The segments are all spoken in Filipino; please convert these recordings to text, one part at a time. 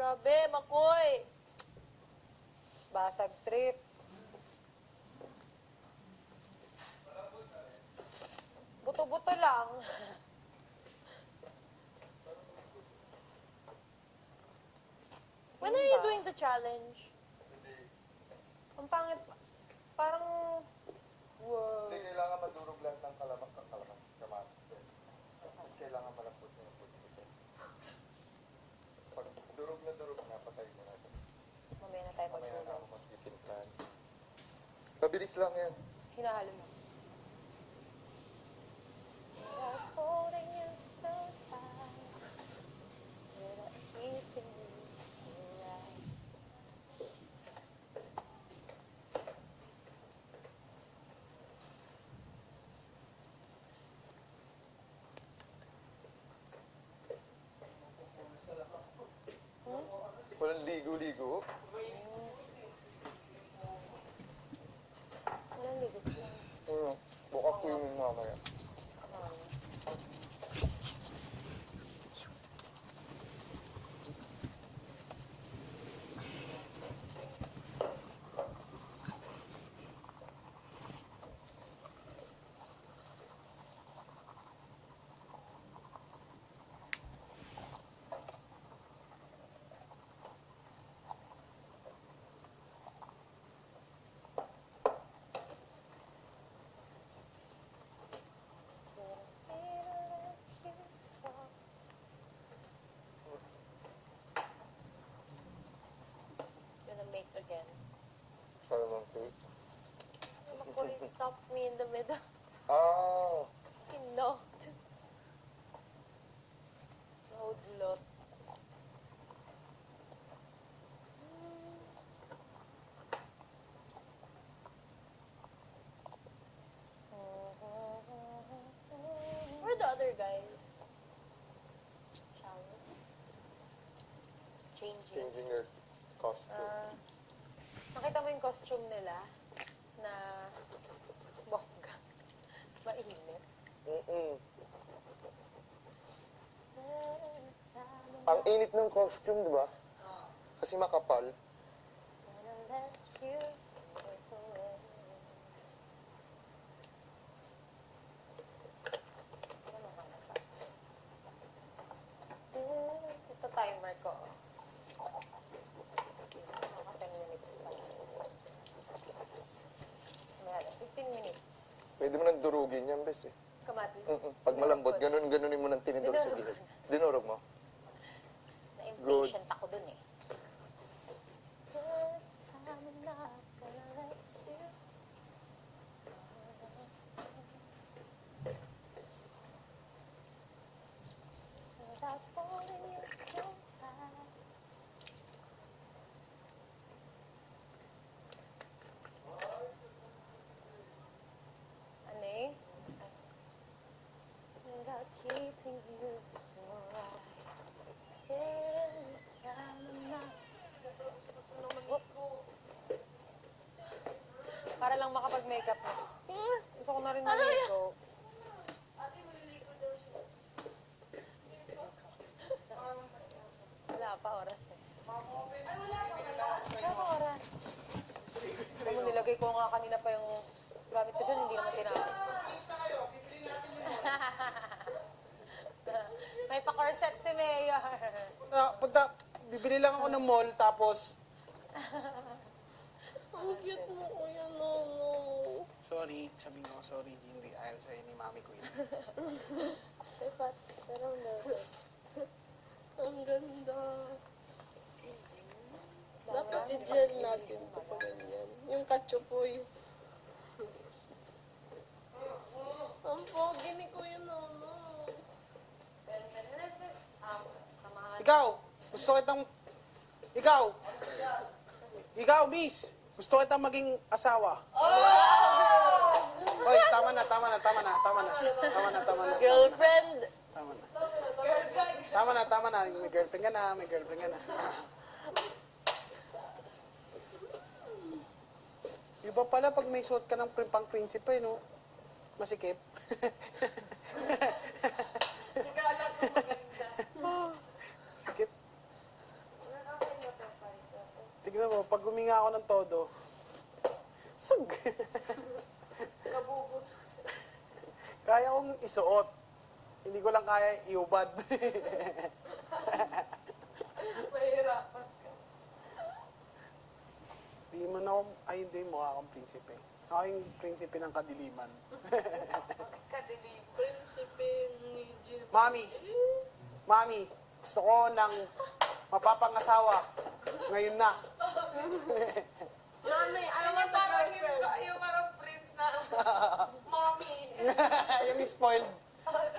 Grabe, Makoy. Basag trip. Buto-buto lang. When are you doing the challenge? Ang pangit. Parang... Wow. Hindi, kailangan madurog lang ng kamatis. Tapos kailangan malambot na puti. Pag durog na, patay mo na. Mamaya na tayo Mamaya na pag-ulam. ako magtitimpan. Mabilis lang yan. Hinahalo mo. Holding you so tight, without keeping you alive. Walang ligo-ligo. Walang ligot lang. Buka ko yung mamaya. Make again. Para ng cake. Makoy stopped me in the middle. Ah! He knocked. Load lot. Where are the other guys? Shower. Changing. Changing their costume. Nakita mo yung costume nila na bongga. Mainit. Ang init ng costume, di ba? Kasi makapal. Ito timer ko. Naka 10 minutes pa. Meron, 15 minutes. Pwede mo nang durugin yan, bes eh. Kamatis. Pag malambot, ganunin mo ng tinidor sa Dinurog gilid. Dinurog mo? Na-impatient ako dun eh. This time I'm not gonna let you. Without holding you so tight. Ano eh? Without keeping you so right. Para lang makapag-makeup na. Gusto ko na rin maligo. Wala pa oras eh. Wala pa oras. Alam mo, nilagay ko nga kanina pa yung gamit ko dyan, hindi naman tinapon. May pa-corset si Mayor. Bibili lang ako ng mall, tapos... Ang cute mo, Kuya Nono. Sorry, sabihin ko, sorry, hindi ayaw sa'yo ni Mami Queen. Pero Ang ganda. Dapat i-gel natin ito pa ganyan. Yung kachopoy. Ang pogi ni Kuya Nono. Ikaw, gusto kitang... Ikaw, miss! Gusto kitang maging asawa. Oy, tama na. girlfriend. Tama na. May girlfriend ka na. Iba pala pag may suot ka ng pang prinsipe, no? Masikip. Sikip. Tingnan mo, pag huminga ako ng todo, sug. Kabubot. Kaya kong isuot. Hindi ko lang kaya iubad. Mahirapan ka. Di man ako, ay hindi, mukha akong prinsipe. Ako yung prinsipe ng kadiliman. Kadilim. Prinsipe ni Jim. Mami, Mami, gusto ko ng mapapangasawa. Ngayon na. Mami, I want a girlfriend. Yung parang prince na, Mommy. Yung spoiled.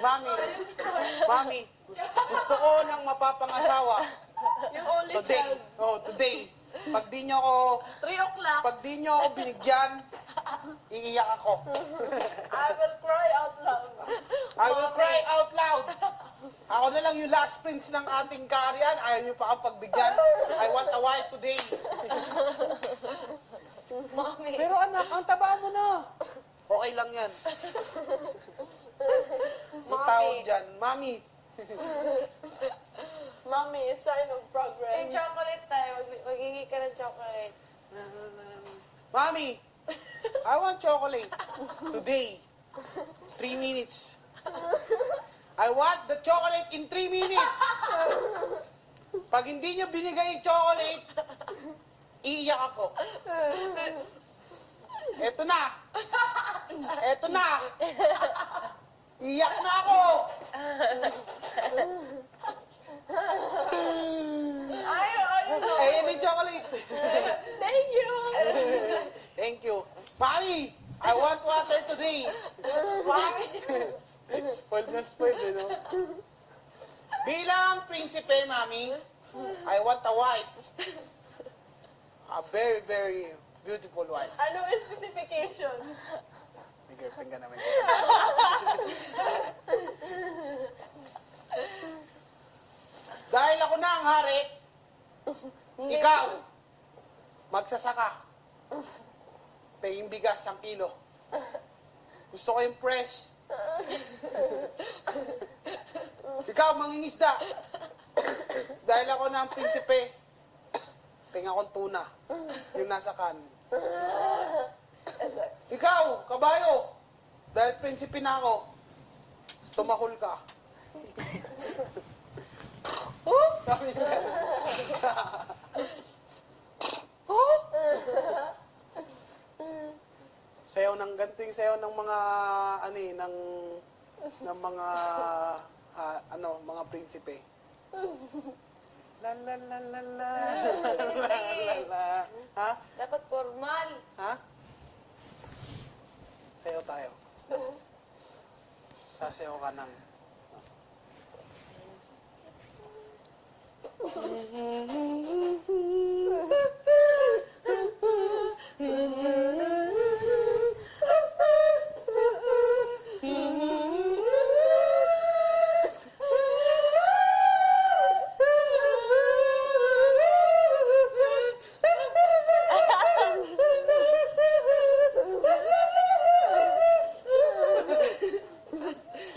Mami, gusto ko ng mapapangasawa. Yung only Today. child. Oh, today. Pag di nyo ako binigyan, iiyak ako. I will cry out loud. I will cry out loud. Ako na lang yung last prince ng ating kaharian. Ayaw nyo pa akong pagbigyan. I want a wife today. Mommy. Pero anak, ang taba mo na. Okay lang yan. May tawag dyan. Mami. Mommy, a sign of progress. Yung chocolate tayo. Maghingi ka ng chocolate. Mami, I want chocolate. Today. 3 minutes. I want the chocolate in 3 minutes. Pag hindi nyo binigay yung chocolate, iiyak ako. Eto na. Eto na. Iyak na ako. Ayaw. Ayan yung chocolate. Thank you. Thank you. Mami, I want water today. Mami. Spoiled na spoiled, no? Bilang prinsipe, Mami, I want a wife. A very, very beautiful wife. Ano yung specification? May girlfriend ka naman. Dahil ako na ang hari, ikaw, magsasaka. Paying bigas 1 kilo. Gusto ko yung fresh. Ikaw, mangingisda. Dahil ako na ang prinsipe, paying akong tuna. Yung nasa kan. Ikaw, kabayo. Dahil prinsipe na ako, tumahol ka. Sabi niya. Sayaw ng ganito yung sayaw ng mga ng mga mga prinsipe. La la la la la. La la. Ha? Dapat formal. Ha? Sayaw tayo. Sasayaw ka ng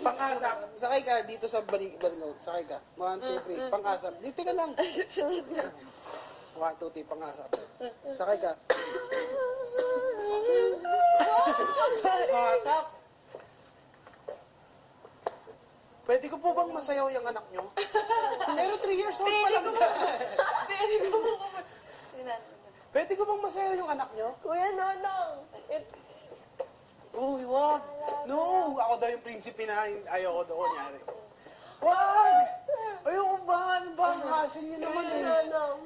Pang-asap. Sakay ka dito sa baligaw. Sakay ka. 1, 2, 3. Pang-asap. Dito ka lang. 1, 2, 3. Pang-asap. Sakay ka. Pang-asap. Pwede ko po bang masayaw yung anak nyo? Pero 3 years old pa lang siya. Pwede ko bang masayaw yung anak nyo? Kuya Nonong. Uy, wag. No, ako daw yung prinsipe na ayoko daw kunyari. Wag! Ayoko ba? Ano ba? Ang hassle niyo naman eh.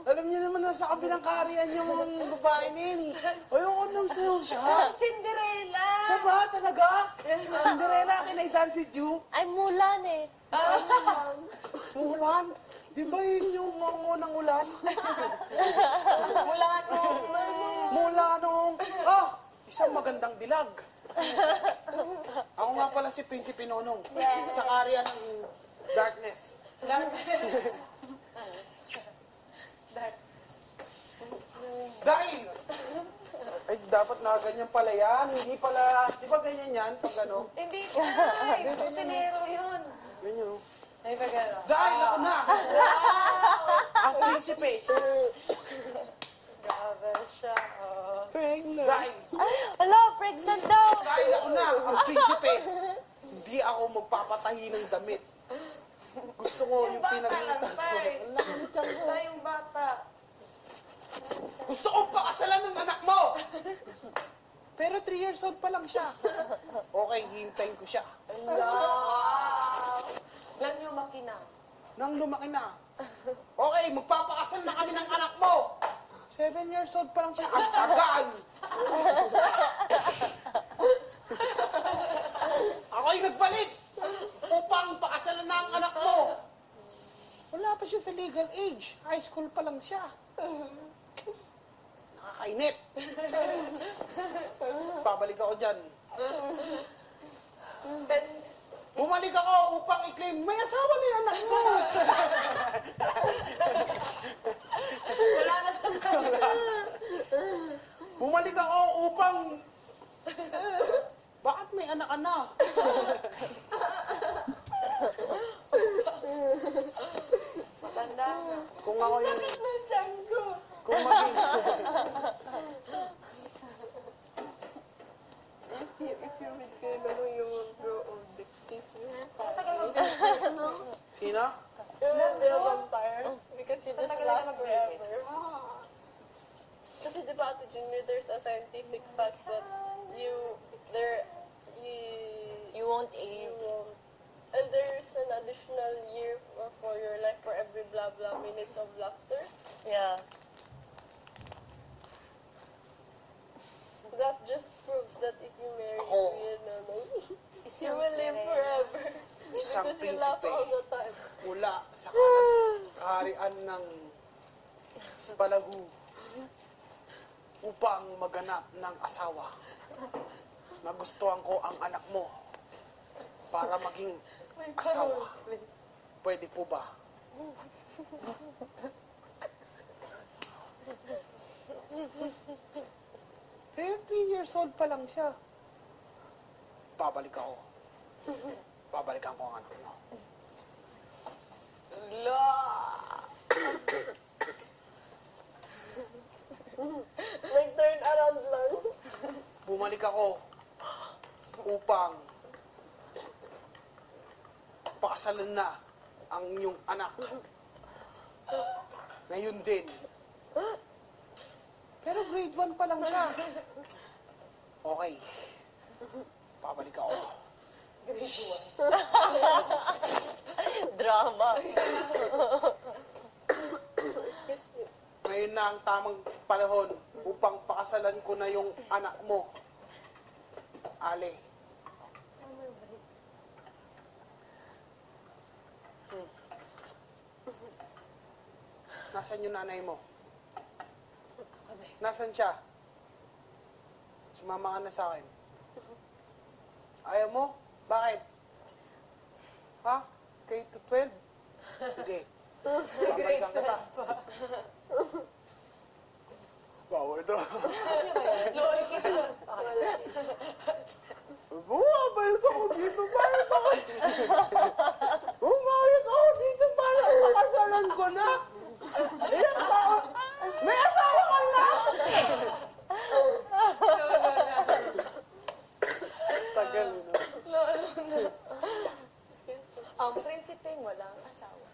Alam niyo naman na sa kabilang kaharian yung babae na yun eh. Ayoko nang sayaw siya. Cinderella! Siya ba? Talaga? Cinderella, can I dance with you? Ay, Mulan eh. Ulan? Di ba yun yung mangunang ulan? Mulan nung... Mula nung... Ah! Isang magandang dilag. Ako nga pala si Prinsipe Nonong. Sa kaharian ng darkness. Dahil! Ay, dapat na ganyan pala yan. Hindi pala... Di ba ganyan yan? Pag ano? Hindi ko. Ay, kusinero yun. Ganyan o. Ay, bagara. Dahil ako na! Ang prinsipe! Grabe siya. Pregnant. Wala, pregnant daw. Dahil ako na, ang prinsipe, hindi ako magpapatahi ng damit. Gusto ko yung bata pinagalitan lang, ko. Tay. Ang laki ng tiyan ko. Tayong bata. Gusto kong pakasalan ng anak mo! Pero 3 years old pa lang siya. Okay, hintayin ko siya. Wow! Lang yung makina. Nang lumaki na. Okay, magpapakasal na kami ng anak mo! 7 years old pa lang siya. Ang tagal! Ako'y nagpalit upang pakasalan na ang anak mo. Wala pa siya sa legal age. High school pa lang siya. Nakakainip. Pabalik ako dyan. Bumalik ako upang i-claim, may asawa na yung anak mo. Wala na sa Bumalik ako upang... Bakit may anak ka na? matanda na. Kung ako yung... Sakit ng tiyan ko. Kung maging... If you're with Kay Mano, you will grow old. Sino? They're a vampire. Because you just Matagal last na forever. Kasi di ba, Ate Junior, there's a scientific fact that you won't you age. won't. And there's an additional year for your life for every blah blah minutes of laughter. Yeah. That just proves that if you marry Ako. Kuya Nano, you will live forever. Isang Because you laugh prinsipe. all the time. Mula sa kaharian ng Spalagu upang maganap ng asawa. Nagustuhan ko ang anak mo para maging asawa. Pwede po ba? Pero 3 years old pa lang siya. Babalik ako. Babalikan ko ang anak mo. Nag-turn around lang. Bumalik ako upang pakasalan na ang inyong anak. Ngayon din. Pero grade 1 pa lang siya. Okay. Babalik ako. Drama. Excuse me. Ngayon na ang tamang panahon upang pakasalan ko na yung anak mo. Ale. Nasaan yung nanay mo? Nasaan siya? Sumama ka na sa akin. Ayaw mo? Bakit? Ha? K-12? Sige. Babalikan kita. Bawal daw. Lol kita. Bumabalik ako dito. Bakit ako? Bumabalik ako dito para pakasalan ko na. May asawa ka na! Tagal, no? Ang prinsipeng walang asawa.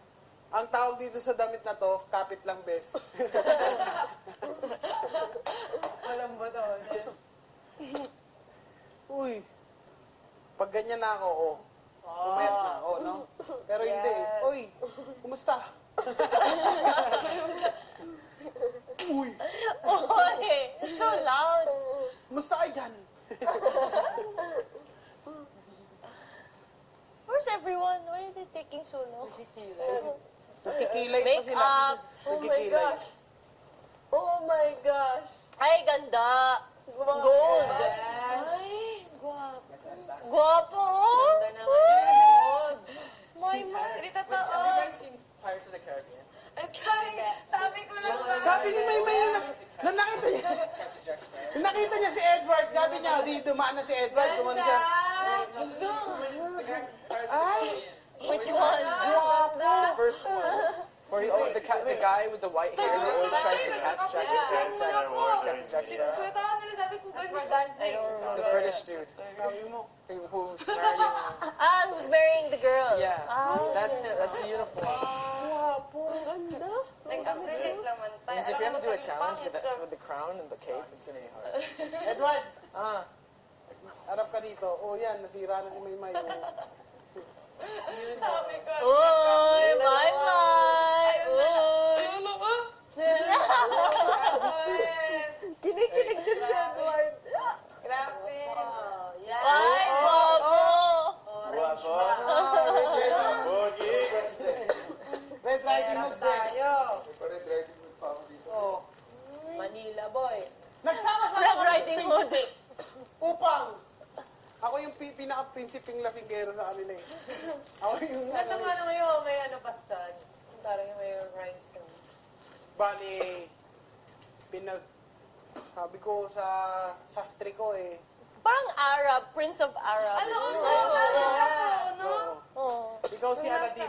Ang tawag dito sa damit na to, kapit lang, bes. Walang ba daw? Uy, pag ganyan na ako, oh. Umayat na ako, no? Pero hindi, eh. Uy, kumusta? Uy, Oy, it's so loud. kumusta kayo dyan? Where's everyone? Why are they taking so long? Nagkikilay pa Make sila. up. Oh my Nagkikilay. gosh. Oh my gosh. Ay, ganda. Gold. Gold. Ay, guwapo. Guwapo, oh. Ganda naman. My man. Hindi totoo. Have you guys seen Pirates of the Caribbean? Ay, Kai, sabi ko lang ba? Sabi ni Maymay na nakita niya. Captain Jack Sparrow? Nakita niya si Edward. Sabi niya, di dumaan na si Edward. Dumaan siya. The guy from Pirates of the Ay, Caribbean. Which one? The first one. Or the guy with the white hair that always tries to catch Jackie Captain Jackson. Kuya Tao, sabi ko ganyan. The British dude Sabi mo. who's marrying. Who's marrying the girl? Yeah, that's him. That's the uniform. Nag-appreciate naman tayo. Because if you have to do a challenge with the crown and the cape, it's gonna be hard. Edward, Ah, harap ka dito. Oh, yan. Nasira na si Maymay. Oh. Sabi ko, Oh, Uy, bye-bye! Uy! Kinikilig din si Edward. Grabe. Ay, guwapo! Guwapo. Red Riding Hood, best. May pa-red riding hood pa ako dito. Manila boy. Nagsama-sama Red kami ng Riding Hood. prinsipe. Upang. Ako yung pinaka-prinsiping lasinggero sa kanila eh. Ako yung Ito nga na ngayon, may ano pa studs. Parang may rhinestones. Bali, sabi ko sa sastre ko eh. Parang Arab, Prince of Arab. Ano? Oo. Oh, Ikaw si Aladdin.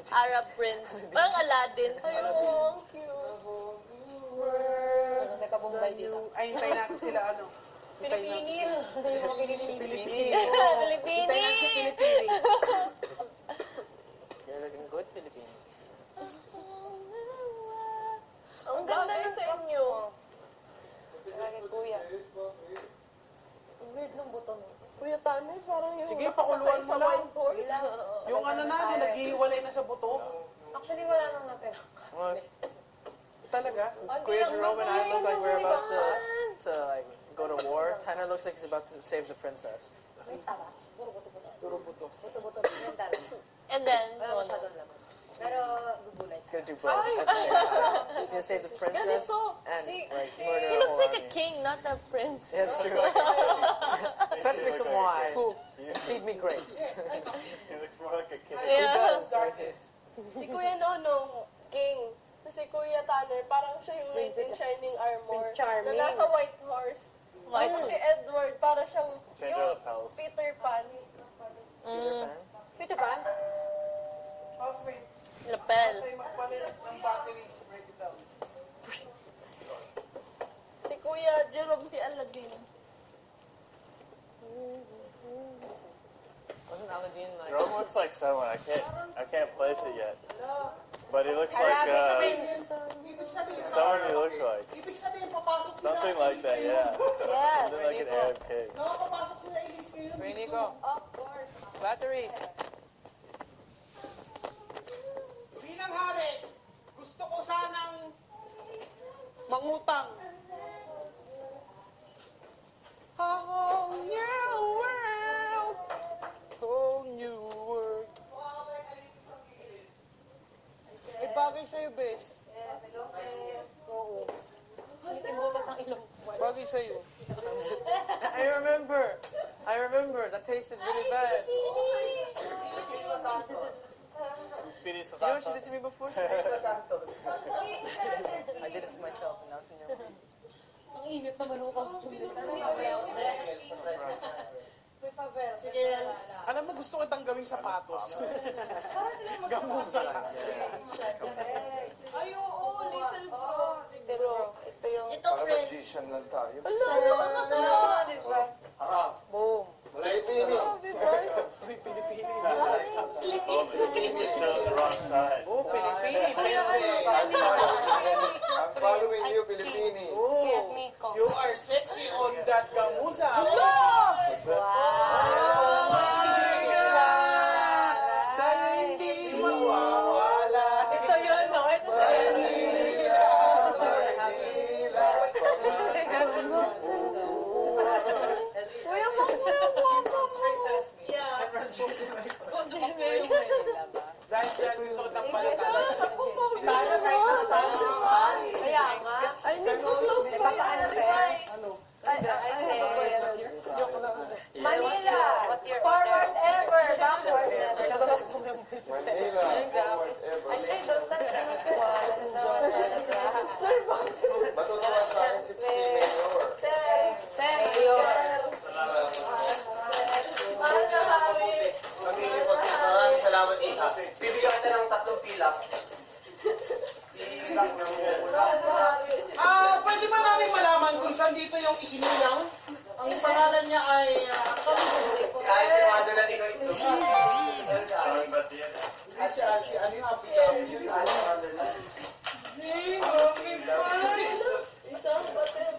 Arab Prince. Parang Aladdin. Ayun, ang cute. Nagkabumbay dito. Ay, hintayin natin sila ano. Hintayin natin Pilipinin. sila. Pilipini. Hintayin natin si Pilipini. You're looking good, Philippines. Ang ganda rin sa inyo. Kaya kuya. Ang weird ng buto mo. Kuya Tanay, parang yung Sige, nakasakay pakuluan mo sa lang. white horse. Yung ano na, naghihiwalay na sa buto. Actually, wala nang natira. Well, Talaga. Kuya Jerome and I look like we're about to like go to war. Tanner looks like he's about to save the princess. May taba. Puro buto-buto. Puro buto. Buto-buto. Mental. And then, Wala masyadong laman. Pero, gugulay. He's gonna do both at the same time. He's gonna save the princess and like murder he a looks whole like a army. king, not a prince. Yeah, that's true. Fetch me some wine. Feed me grapes. He looks more like a kid. Yeah. Darkness. Si Kuya Nonong, king. Si Kuya Tanner, parang siya yung knight in shining armor. Prince Charming. Na nasa white horse. Tapos si Edward, para siyang Change yung out the pals. Peter Pan. Peter Pan. Peter Pan? Housemate, Lapel. tayo magpalit ng batteries. Break it down. Si Kuya Jerome, si Aladdin. Wasn't Aladdin like? Jerome looks like someone. I can't place it yet. But he looks like Ibig sabihin, someone he looked like. ibig sabihin, papasok sila. Something like that, yeah. Yes. Something like an Arab king. Nakapapasok sila Elise kayo. Ray Nico, Of course. batteries. Bilang hari, gusto ko sanang mangutang. A whole new world. Whole new world. Eh, bagay sa'yo, bes. Oo. Timbutas ang ilong. Bagay sa'yo. I remember. That tasted really bad. Speedy You know what she did to Santos. me before? I did it to myself, and now it's in your mouth. Ang init naman ng costume nila. Alam mo, gusto kitang gawing sapatos. Gamusa ka. Ay, oo, little bro. Pero, ito yung... Ito, Para Prince. magician lang tayo. Diba? Boom. Pilipini. Uy, Pilipini. It shows the wrong side. Oh, Pilipini. I'm following you, Pilipini. Oh, you are sexy on that gamuza. Sa'yo hindi mawawala. Ito yun, no? Ito Manila, Manila, lang namumulak. Pwede ba namin malaman kung saan dito yung isinulang? Ang pangalan niya ay... Ay, si Mado na ikaw ito. si ano yung apelido? Isang bater.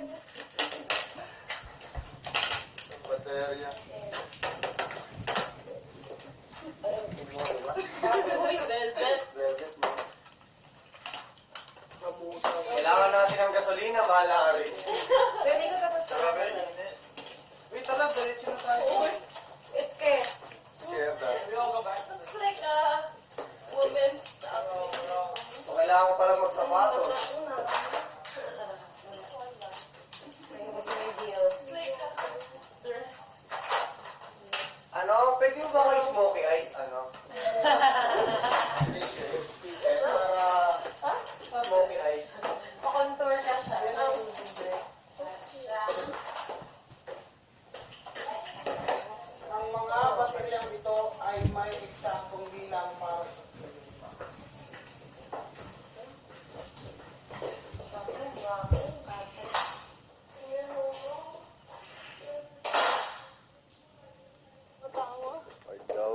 Baterya. Velvet. Kailangan natin ng gasolina, bahala ka rin. Pwede ka tapos na. Wait, tara, diretso na tayo. Eske. Scared ah. Looks like a woman's So, kailangan ko palang magsapatos. Kasi may deals. like a dress. Ano? Pwede mo ba ako smoky eyes? Ano? Para smoky eyes. Pa-contour ka siya. Ang mga bateryang ito ay may eksaktong bilang para sa pagkakita. Ay daw.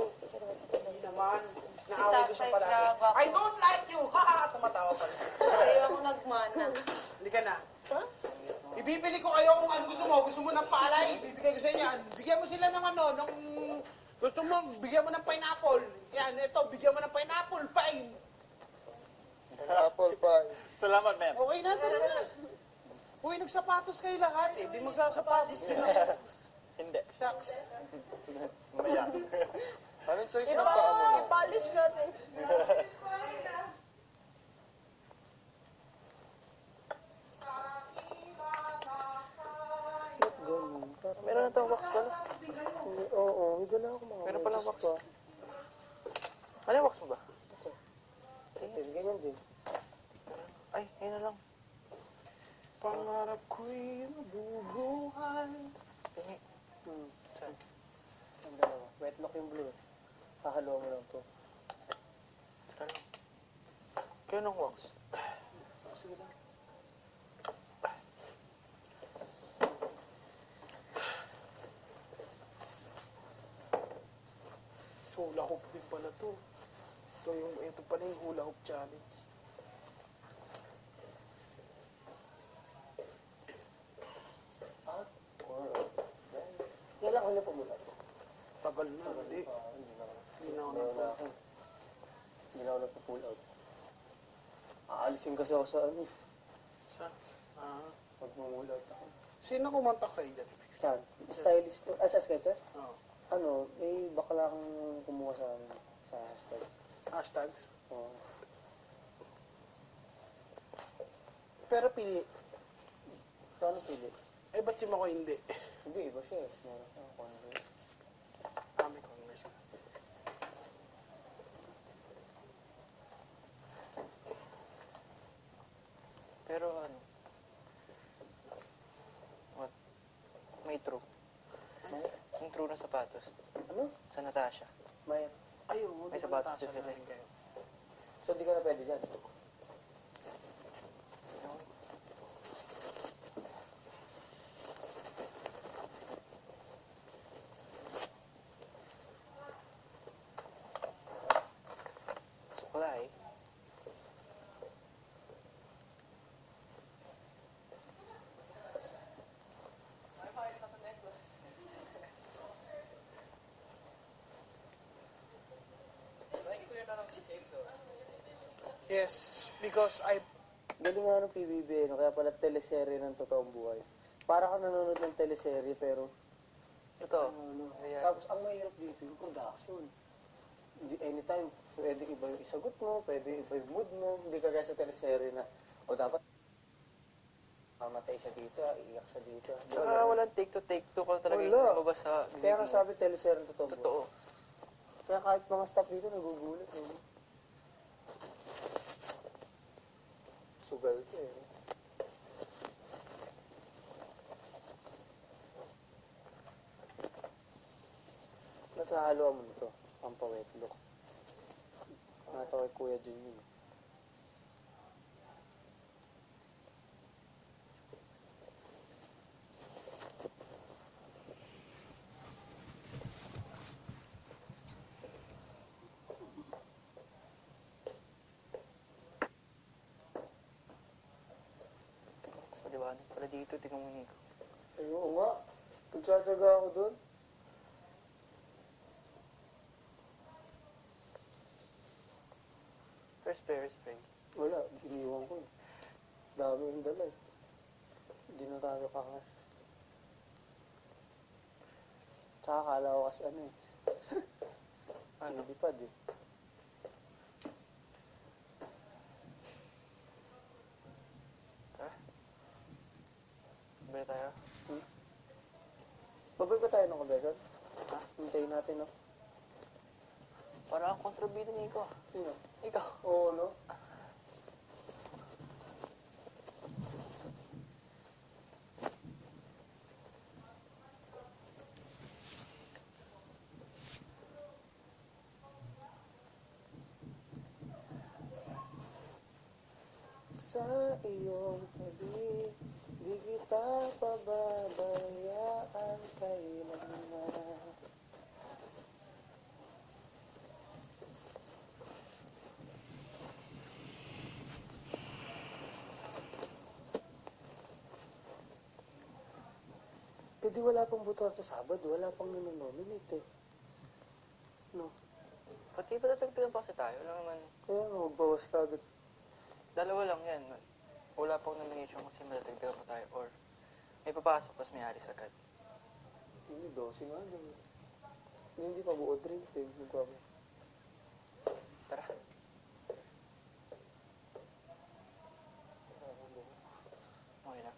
Hindi naman. Si Naaway ko siya Tatay palagi. Gagapo. I don't like you! Ha! Tumatawa pa rin. Kasi ako nagmana. Hindi ka na. Ibibili ko kayo kung ano gusto mo. Gusto mo ng palay, ibibigay ko sa inyo. Bigyan mo sila ng ano, ng... Gusto mo, bigyan mo ng pineapple. Yan, ito, bigyan mo ng pineapple. Fine. Apple pie. Salamat, ma'am. Okay na, tara na. Uy, nagsapatos kayo lahat eh. Di magsasapatos din ako. Hindi. Shucks. Maya. Anong size ng paa mo no? I-polish natin. Meron na tayong wax pala. Oo, may dala ako mga Meron pala wax. Ano yung wax mo ba? Ganyan din. Ay, ayun na lang. Pangarap ko'y mabubuhay. Tingi. Saan? Ang dalawa. Wetlock yung blue. Hahalo mo lang to. Tara lang. Kayo ng wax. Sige lang. Hula hoop din pala to. Ito pala yung hula hoop challenge. Kailangan niya pumula. Tagal na, hindi. Hindi na ako nagpunta. Hindi na ako nagpo-pull out. Aalisin kasi ako sa ano. Sa? Pag-pull out ako. Sino kumontak sa dyan? Saan? Stylist ko. Sa sketcher? Oo. Ano, may bakla kang kumuha sa amin. Sa hashtag. Hashtags. Oo. Pero pili. Paano pili? Eh, ba't si Mako hindi? Hindi, iba siya eh. Meron siya. Converse. Kami congress na. Pero ano? What? May true. Yung true na sapatos. Ano? Sa Natasha. May... Ay, oo. May di ba sapatos Natasha din na sila. rin kayo? So, di ka na pwede dyan. Suklay. Yes, because I... Galing nga ng PBB, no? Kaya pala teleserye ng totoong buhay. Para ka nanonood ng teleserye, pero... Ito. Ano, Ayan. tapos ang mahirap dito yung production. Hindi, anytime, pwede iba yung isagot mo, pwede iba yung mood mo. Hindi ka gaya sa teleserye na, o dapat, mamatay siya dito, iiyak siya dito. Tsaka walang take to take two ka talaga yung Wala. lumabas sa Kaya nga bibig mo. sabi teleserye ng totoong Totoo. buhay. Kaya kahit mga staff dito, nagugulat. No? Sugal ko eh. Nagkahaloan mo nito, pampawetlok. Nata kay Kuya Jun yun. Galing pala dito, tingnan mo Nico. Ay, oo nga. Nagtsatsaga ako doon. First player spray. Wala, iniwan ko eh. Dami yung dala eh. Hindi na tayo kakas. Tsaka akala ko kasi ano eh. Ano? Lilipad eh. Tara. Sabay tayo. Babay ba tayo ng kabesan? Ha? Hintayin natin no? Para ang kontrabida Nico. Sino? Ikaw. Oo no? Sa iyong tabi, di kita pababayaan kailanman. Eh di wala pang butuan sa Sabado, wala pang nanonominate eh. No? Pati ba tatagpilan pa kasi tayo? Wala naman. Kaya nga, magbawas ka agad. Dalawa lang yan. Wala pang nomination kasi matatagpilan pa tayo. Or may papasok tapos may alis agad. Hindi, 12 nga lang. Hindi pa buo drink eh. Magbawas. Tara. Okay na.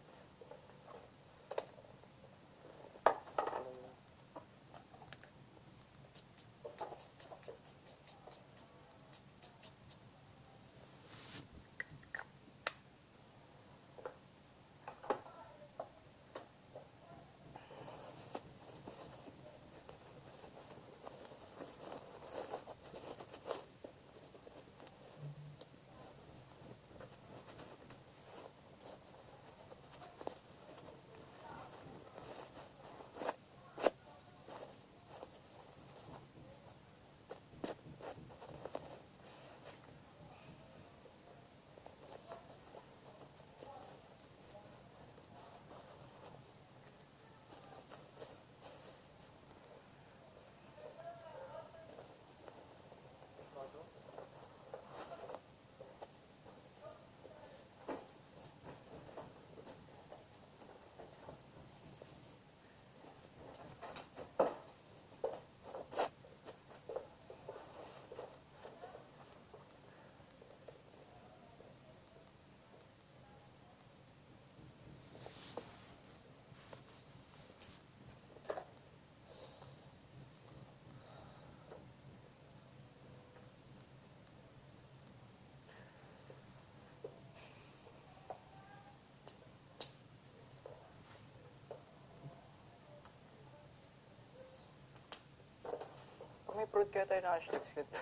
Kung may fruit kaya tayo na hashtags ganito.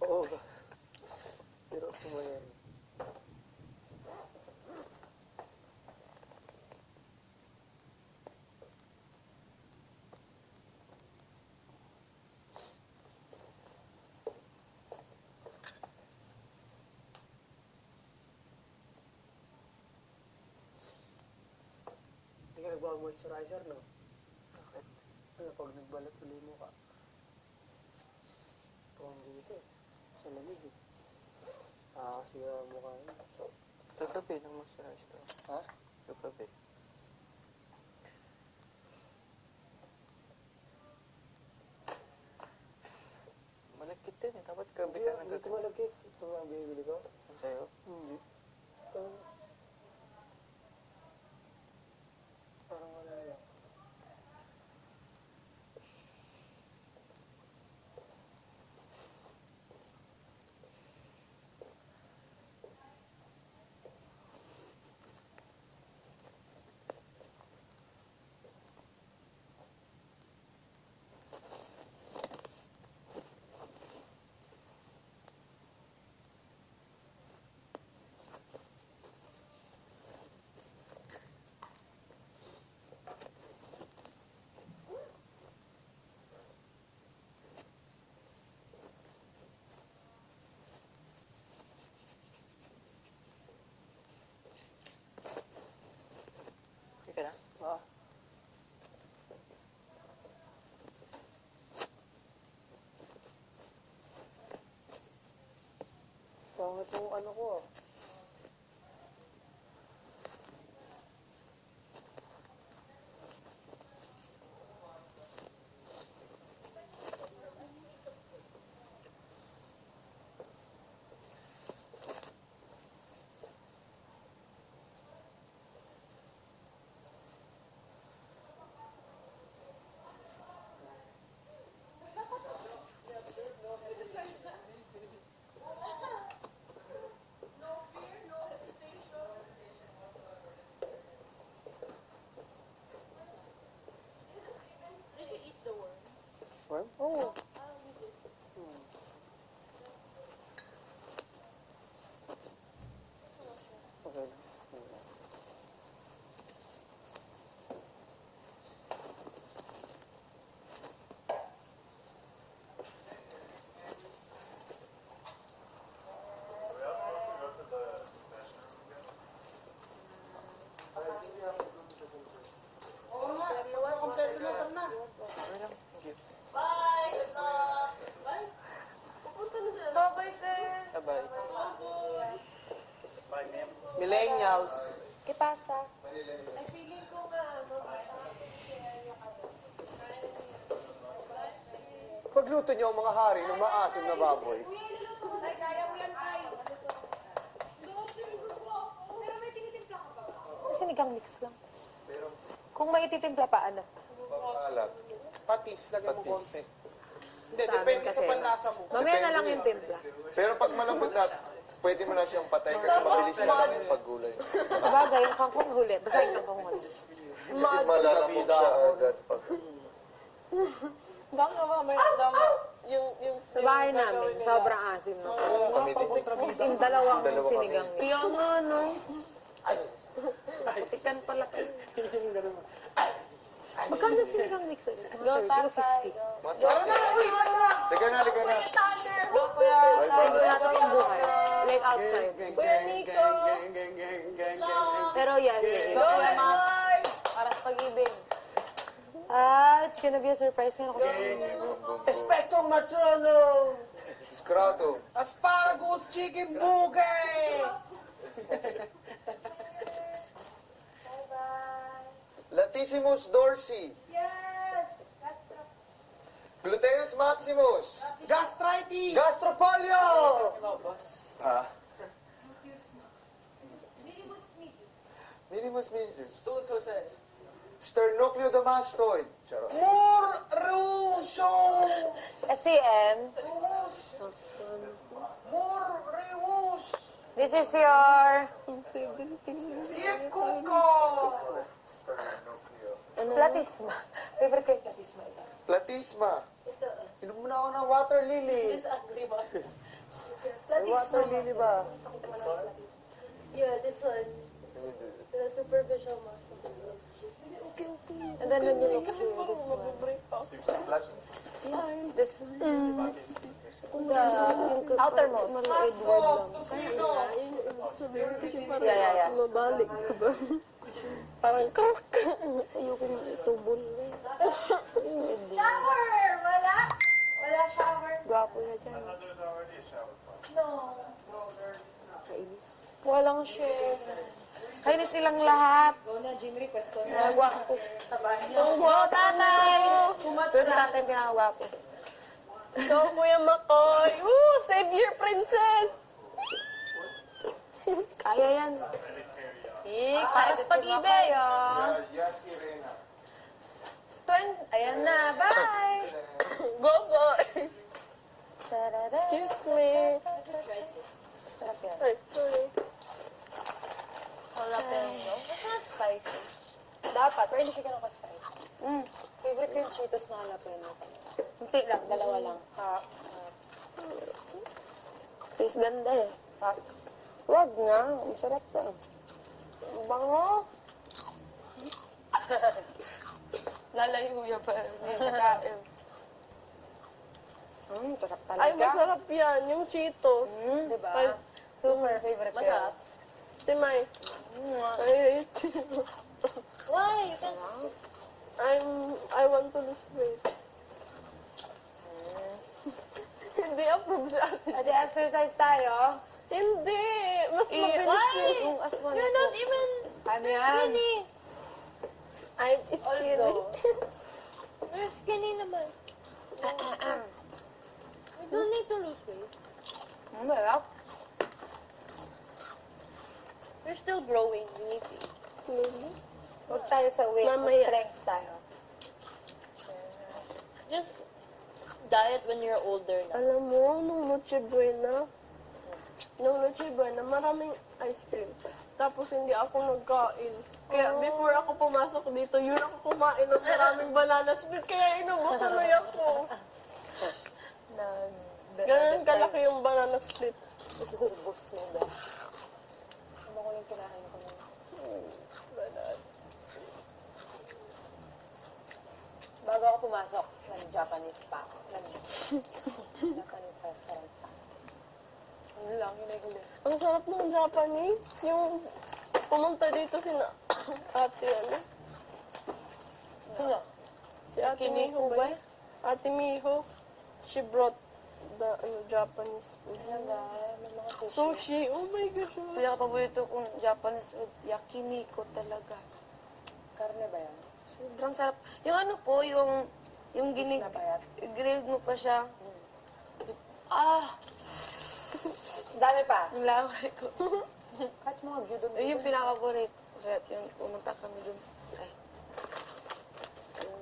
Oo. Pero sumayan. Hindi ka nagbawa-moisturizer, no? Bakit? Ano, pag nagbalat ulit mo ka. Pang dito eh. Sa lamig eh. Nakakasira ang mukha yun. Kagabi ng moisturizer. Ha? Kagabi. Malagkit din eh. Dapat gabi ka Hindi ito nagagawa. malagkit. Ito ang bibili ko. Sa'yo? Hindi. Ito. Parang wala lang. Yung ano ko. Worm? Oo. Okay lang. Kompleto na, tara na. Bye-bye, sir. Bye-bye. Millennials. ¿Qué pasa? Pagluto niyo ang mga hari ng maasim na baboy. Ay, kaya mo yan, Ay. Pero may tinitimpla ka ba? Sinigang mix lang. Kung may ititimpla pa, ano? Pangkalat. Patis, lagyan mo Patis. konti. Hindi, Sa amin depende sa kasi, panlasa mo. Mamaya na lang yung timpla. Pero pag malambot na, pwede mo na siyang patay kasi mabilis na lang yung paggulay. Sa bagay, yung kangkong huli. Basta yung kangkong huli. Kasi malalambot siya agad pag... Baka mamaya dama yung Sa bahay namin, sobrang asim na. Kami din. Yung dalawang Dalawa kami. sinigang mix. Kaya nga, no? Tikan pala kayo. Yung ganun. Magkano sinigang mix ulit? Go, tatay. Tara na, uy, tara na. Liga na, liga na. Go, kuya. Bye-bye. Wala tayong buhay. Like outside. Gang, gang, gang, gang, gang, gang, gang, gang. Pero yan, Go, Max! Para sa pag-ibig. it's gonna be a surprise nga ako. Espectro Matrono! Scrato. Asparagus chicken bugay! Latissimus dorsi. Yes! Gluteus maximus. Gastritis! Gastrofolio. Ah. Minimus medius. Stultuses. Sternocleidomastoid. Charot. More Rusho! SCM, More Reush! this is your Ikuko! platisma. Favorite ko yung platisma ito. Platisma. Inom mo na ako ng water lily. May water lily ba? Yeah, this one. The superficial muscle. Okay. And then when you look here, this one. This the outermost. Yeah. Mabalik ka ba? Parang sa'yo ko nga itubol. Shower! Wala? Wala shower? Gwapo na dyan. No. Kainis. Walang share. Kainis silang lahat. Go na, Jim, request ko Mga gwapo. Ang gwapo, tatay! Pero sa tatay, pinakagwapo. Go, Kuya Makoy. Woo! Save your princess! Kaya yan. Para sa pag-ibig. Yes, Irena. Ayan na, bye! Go, boy! Tarara. Excuse me. Sarap yan. Ay, sorry. Jalapeno. It's not spicy. Dapat, pero hindi siya ganun ka-spicy. Favorite ko yung Cheetos na jalapeno. Hindi lang, dalawa lang. Taste ganda eh. Wag nga, ang sarap to. Ang bango. Lalayo yan pa. Hindi nakain. Sarap talaga. Ay, masarap yan. Yung Cheetos. Diba? Ay, Super favorite ko yun. masarap. Timay. I hate you. Why? I want to lose weight. Hindi approve sa atin. Ate, exercise tayo. Hindi! Mas mabilis yung aswan. You're not even Ano yan? skinny. I'm skinny. Although- You're skinny naman. You don't need to lose weight. Malap. You're still growing. You need to eat. Huwag tayo sa weight, sa Mamaya. strength tayo. Just diet when you're older na. Alam mo, nung Noche Buena, maraming ice cream. Tapos hindi ako nagkain. Kaya before ako pumasok dito, yun ako kumain ng maraming banana split. Kaya inubo tuloy ako. Ganun kalaki yung banana split. Ubus mo ba? Ano ko yung kinain ko nun? Bago ako pumasok, nag-Japanese pa ako. Japanese restaurant pa. Ano lang, hinay-huli. Ang sarap ng Japanese. Yung pumunta dito si ate, ano? Ano? Si Ate Kiniko Miho ba? ba? Ate Miho. She brought the Japanese food. Ayan ba? May mga sushi. Sushi. Oh my gosh. Pinaka-paborito kong Japanese food, yakiniko talaga. Karne ba yan? Sobrang sarap. Yung ano po, yung ginig, Nabayat? grilled mo pa siya. Ah, Dami pa. yung laway ko. Kahit mga gyudon. Yun yung pinaka-paborito ko. Kasi yung pumunta kami dun sa, yung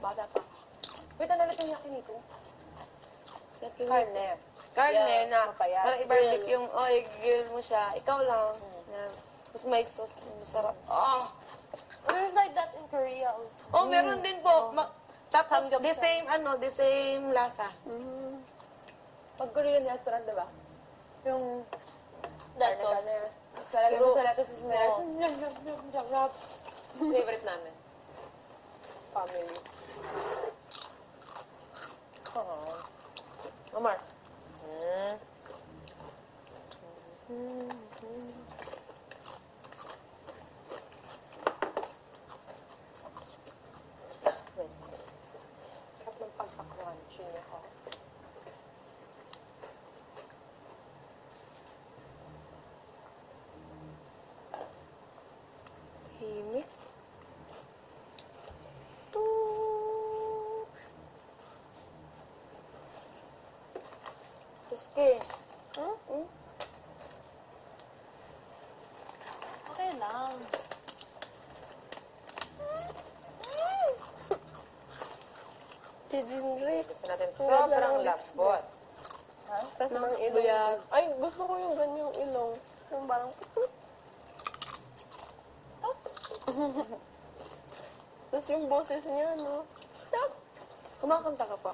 bata pa ako. Wait, ano ulit yung yakiniko? Yakiniko. Karne. Karne Yeah, na, mapayat. parang i-barbecue yung, i-grill mo siya. Ikaw lang. Yan. Tapos may sauce, masarap. Ah! There's like that in Korea also. Oh, meron din po. Tapos, the same lasa. Pag Korean restaurant, diba? Yung That karne, was. karne. Tapos lalagyan mo sa lettuce, is meron. Favorite namin. Family. Omar. Sarap ng pagka-crunchy niya ko. Himik. Tuk. Iske. Okay lang. Si Jinri. Gusto natin Sobrang sobrang lips lambot. Tapos ng ilong. Ay, gusto ko yung ganyang ilong. Yung parang... Tapos yung boses niya, no? Kumakanta ka pa.